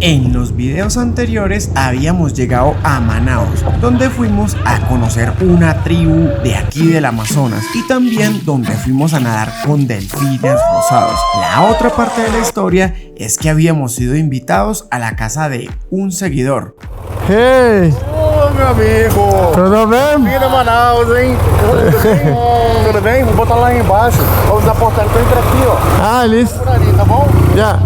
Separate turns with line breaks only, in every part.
En los videos anteriores habíamos llegado a Manaos, donde fuimos a conocer una tribu de aquí del Amazonas y también donde fuimos a nadar con delfines rosados. La otra parte de la historia es que habíamos sido invitados a la casa de un seguidor.
Hey!
Ô, meu amigo!
Tudo bem?
Vim de Manaus, hein? Tudo bem? Tudo bem? Vou botar lá embaixo. Vamos dar portaria, então entra aqui, ó.
Ah, listo.
Por ali, tá bom?
Ya.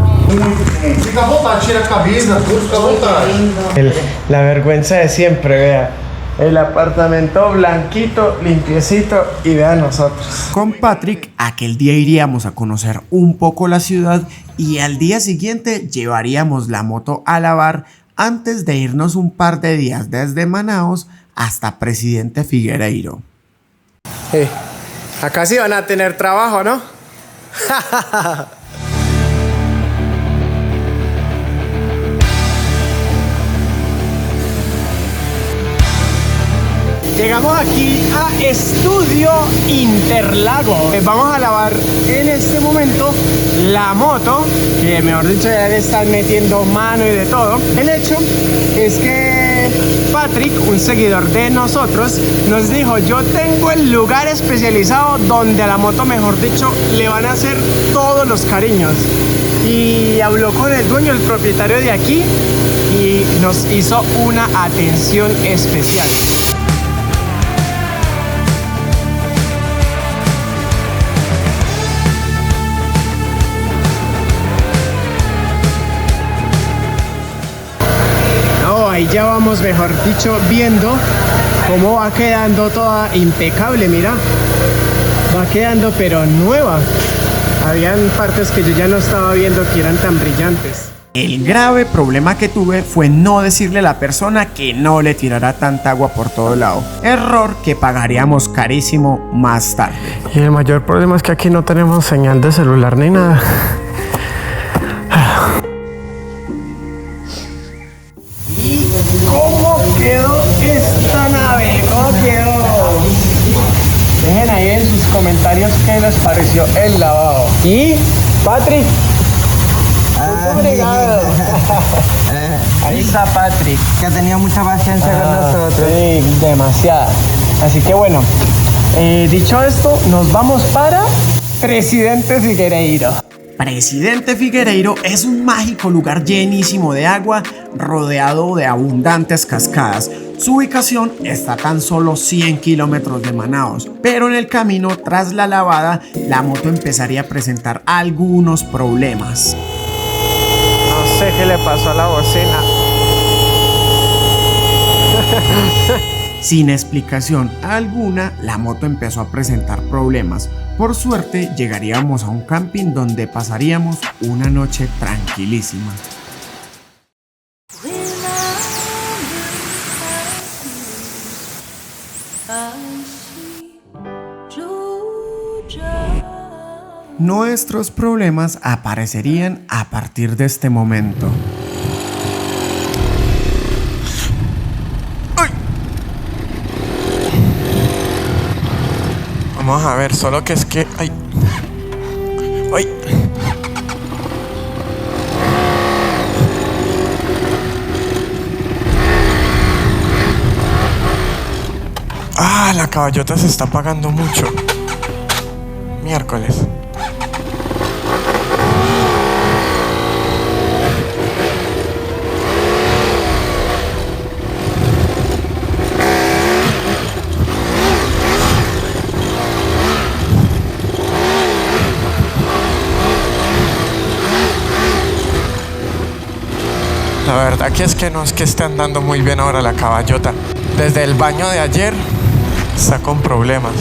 Fica à vontade, tira a camisa, tudo, fica à vontade.
La vergüenza de siempre, vea. El apartamento blanquito, limpiecito y vea nosotros. Con Patrick, aquel día iríamos a conocer un poco la ciudad y al día siguiente llevaríamos la moto a lavar antes de irnos un par de días desde Manaos hasta Presidente Figueiredo.
Acá sí van a tener trabajo, ¿no? Llegamos aquí a Estudio Interlago. Vamos a lavar en este momento la moto, que mejor dicho ya le están metiendo mano y de todo. El hecho es que Patrick, un seguidor de nosotros, nos dijo: yo tengo el lugar especializado donde a la moto, mejor dicho, le van a hacer todos los cariños. Y habló con el dueño, el propietario de aquí, y nos hizo una atención especial. Ahí ya vamos, mejor dicho, viendo cómo va quedando toda impecable. Mira, va quedando pero nueva. Habían partes que yo ya no estaba viendo que eran tan brillantes.
El grave problema que tuve fue no decirle a la persona que no le tirara tanta agua por todo lado. Error que pagaríamos carísimo más tarde.
Y el mayor problema es que aquí no tenemos señal de celular ni nada.
¿Cómo quedó esta nave? ¿Cómo quedó? Dejen ahí en sus comentarios qué les pareció el lavado. Y, Patrick, muy obrigado. Ahí está Patrick,
Que ha tenido mucha paciencia con nosotros.
sí, demasiada. Así que bueno, dicho esto, nos vamos para Presidente Figueiredo.
Presidente Figueiredo es un mágico lugar llenísimo de agua, rodeado de abundantes cascadas. Su ubicación está a tan solo 100 kilómetros de Manaos, pero en el camino tras la lavada, la moto empezaría a presentar algunos problemas.
No sé qué le pasó a la bocina.
Sin explicación alguna, la moto empezó a presentar problemas. Por suerte, llegaríamos a un camping donde pasaríamos una noche tranquilísima. Nuestros problemas aparecerían a partir de este momento.
Vamos a ver, solo que es que... ¡Ay! ¡Ay! ¡Ah! La caballota se está apagando mucho. Miércoles. La verdad que es que no es que esté andando muy bien ahora la caballota. Desde el baño de ayer está con problemas.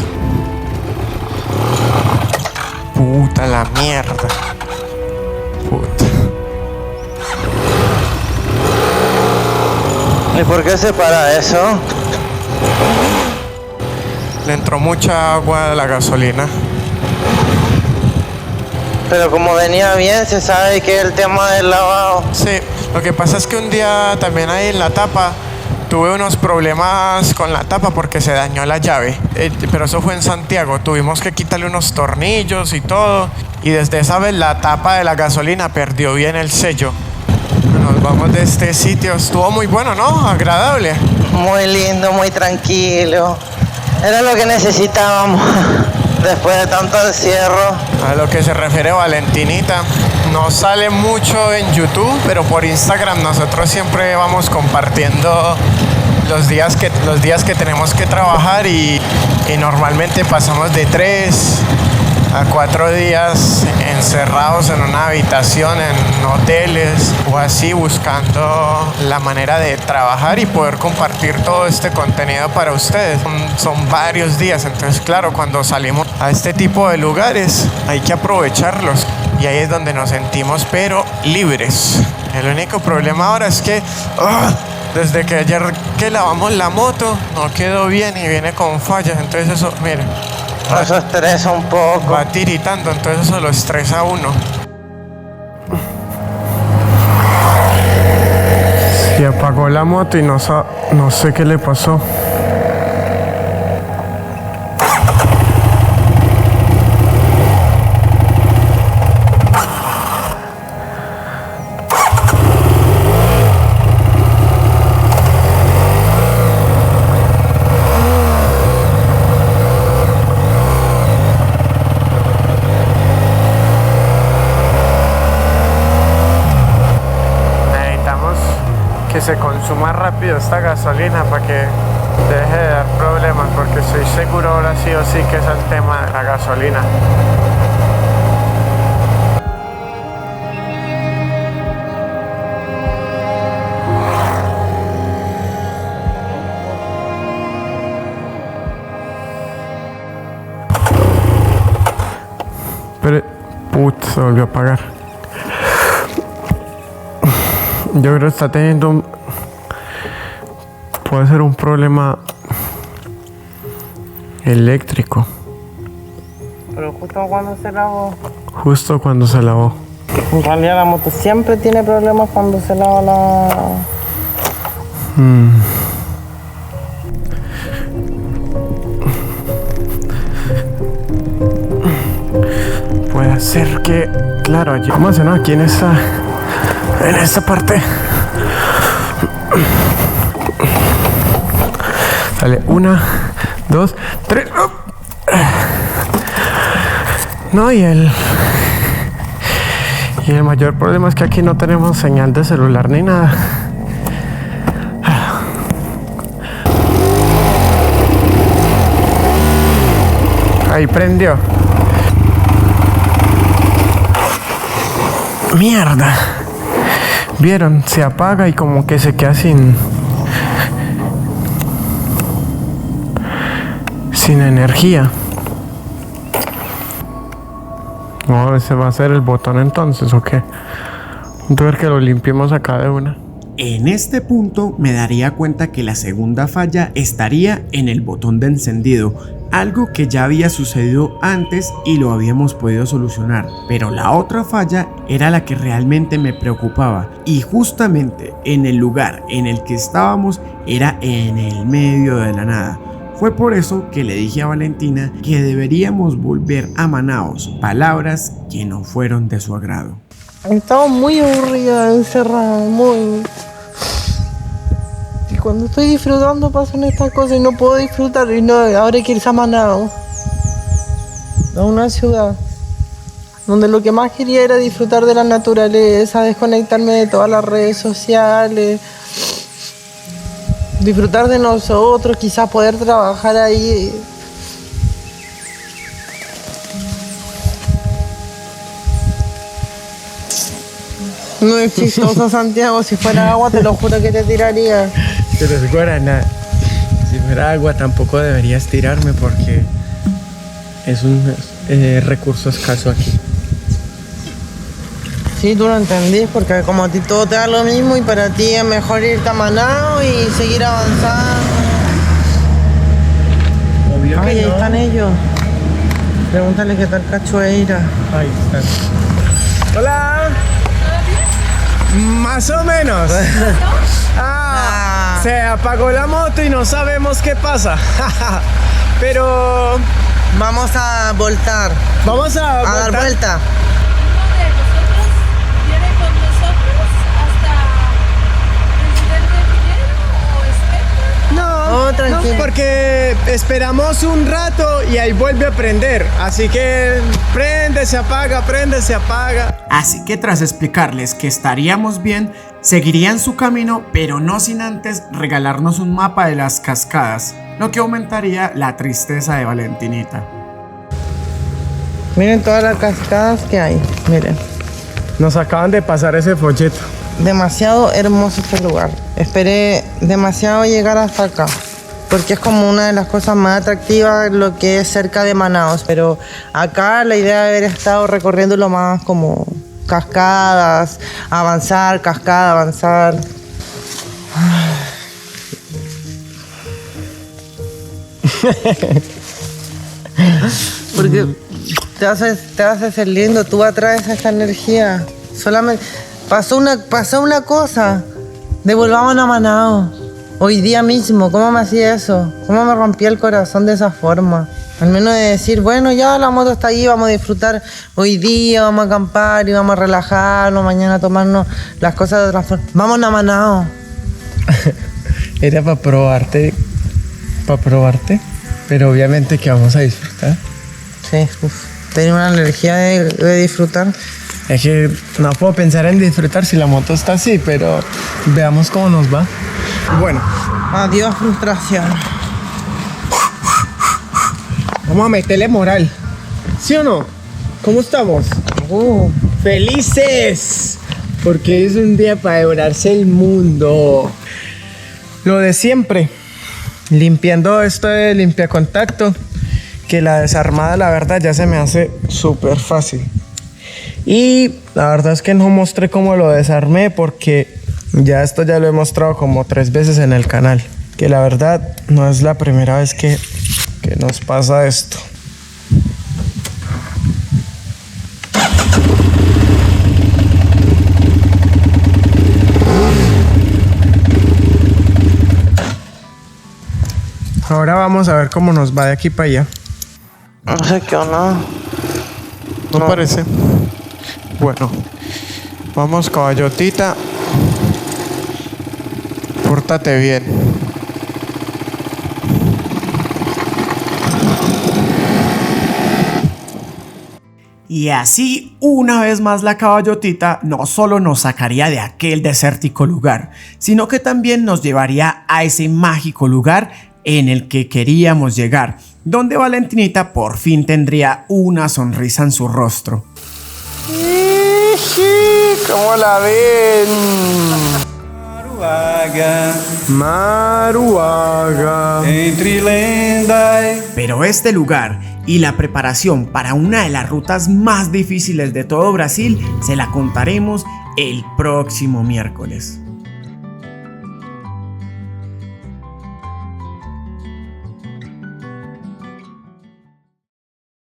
Puta la mierda. Puta.
¿Y por qué se para eso?
Le entró mucha agua a la gasolina.
Pero como venía bien, se sabe que es el tema del lavado.
Sí, lo que pasa es que un día también ahí en la tapa tuve unos problemas con la tapa porque se dañó la llave. Pero eso fue en Santiago, tuvimos que quitarle unos tornillos y todo. Y desde esa vez la tapa de la gasolina perdió bien el sello. nos vamos de este sitio. Estuvo muy bueno, ¿no? Agradable.
Muy lindo, muy tranquilo. Era lo que necesitábamos después de tanto encierro.
A lo que se refiere Valentinita, no sale mucho en YouTube, pero por Instagram nosotros siempre vamos compartiendo los días que tenemos que trabajar y normalmente pasamos de 3 a 4 días encerrados en una habitación, en hoteles o así, buscando la manera de trabajar y poder compartir todo este contenido para ustedes. Son varios días, entonces claro, cuando salimos a este tipo de lugares hay que aprovecharlos y ahí es donde nos sentimos pero libres. El único problema ahora es que desde que ayer que lavamos la moto no quedó bien y viene con fallas, entonces eso, miren,
Eso estresa un poco.
va tiritando, entonces eso lo estresa a uno. Se apagó la moto y no sé qué le pasó. Que se consuma rápido esta gasolina para que deje de dar problemas, porque estoy seguro ahora sí o sí que es el tema de la gasolina. Pero, se volvió a apagar. Yo creo que está teniendo puede ser un problema eléctrico.
Pero justo cuando se lavó.
Justo cuando se lavó.
En realidad la moto siempre tiene problemas cuando se lava la...
Puede ser que, claro, vamos a aquí en esta parte. Sale 1, 2, 3. No, y el mayor problema es que aquí no tenemos señal de celular ni nada. Ahí prendió. Mierda. ¿Vieron? Se apaga y como que se queda sin energía. No, ese va a ser el botón entonces, ¿o qué? Entonces ver que lo limpiemos acá de una.
En este punto me daría cuenta que la segunda falla estaría en el botón de encendido, algo que ya había sucedido antes y lo habíamos podido solucionar, pero la otra falla era la que realmente me preocupaba y justamente en el lugar en el que estábamos era en el medio de la nada. Fue por eso que le dije a Valentina que deberíamos volver a Manaos, palabras que no fueron de su agrado.
Estaba muy aburrida, encerrada, muy... Y cuando estoy disfrutando pasan estas cosas y no puedo disfrutar y no, ahora hay que irse a Manaos, a una ciudad donde lo que más quería era disfrutar de la naturaleza, desconectarme de todas las redes sociales, disfrutar de nosotros, quizás poder trabajar ahí. No es chistoso, Santiago. Si fuera agua, te lo juro que te tiraría.
Pero es guaraná. Si fuera agua, tampoco deberías tirarme porque es un recurso escaso aquí.
Sí, tú lo entendís, porque como a ti todo te da lo mismo y para ti es mejor irte a Manaos y seguir avanzando.
Obvio.
Ay,
que
ahí
no.
están ellos. Pregúntale qué tal Cachoeira.
Ahí están. Hola. Más o menos. Se apagó la moto y no sabemos qué pasa. Pero
Vamos a voltar,
vamos a
a dar
voltar.
vuelta.
Uno de vosotros viene con nosotros hasta
esperamos un rato y ahí vuelve a prender. Así que prende, se apaga, prende, se apaga.
Así que tras explicarles que estaríamos bien, seguirían su camino, pero no sin antes regalarnos un mapa de las cascadas, lo que aumentaría la tristeza de Valentinita.
Miren todas las cascadas que hay, miren.
Nos acaban de pasar ese folleto.
Demasiado hermoso este lugar. Esperé demasiado llegar hasta acá, porque es como una de las cosas más atractivas lo que es cerca de Manaos. Pero acá la idea de haber estado recorriendo lo más como cascadas, avanzar, cascada, avanzar. Porque te hace ser lindo, tú atraes esta energía. Solamente pasó una cosa. Devolvamos a Manaos. Hoy día mismo, ¿cómo me hacía eso? ¿Cómo me rompía el corazón de esa forma? Al menos de decir, bueno, ya la moto está ahí, vamos a disfrutar hoy día, vamos a acampar y vamos a relajarnos, mañana a tomarnos las cosas de otra forma. Vamos a Manaos.
Era para probarte, pero obviamente que vamos a disfrutar.
Sí, tenía una energía de disfrutar.
Es que no puedo pensar en disfrutar si la moto está así, pero veamos cómo nos va. Bueno,
Adiós, frustración.
vamos a meterle moral. ¿Sí o no? ¿Cómo estamos? ¡Felices! Porque es un día para devorarse el mundo. Lo de siempre. Limpiando esto de limpiacontacto, que la desarmada, la verdad, ya se me hace súper fácil. Y la verdad es que no mostré cómo lo desarmé porque ya esto ya lo he mostrado como 3 veces en el canal. Que la verdad no es la primera vez que nos pasa esto. Ahora vamos a ver cómo nos va de aquí para allá.
No sé qué onda.
¿No parece? Bueno, vamos, caballotita. Pórtate bien.
Y así, una vez más, la caballotita no solo nos sacaría de aquel desértico lugar, sino que también nos llevaría a ese mágico lugar en el que queríamos llegar, donde Valentinita por fin tendría una sonrisa en su rostro.
¿Cómo la ven?
Maruaga.
Pero este lugar y la preparación para una de las rutas más difíciles de todo Brasil se la contaremos el próximo miércoles.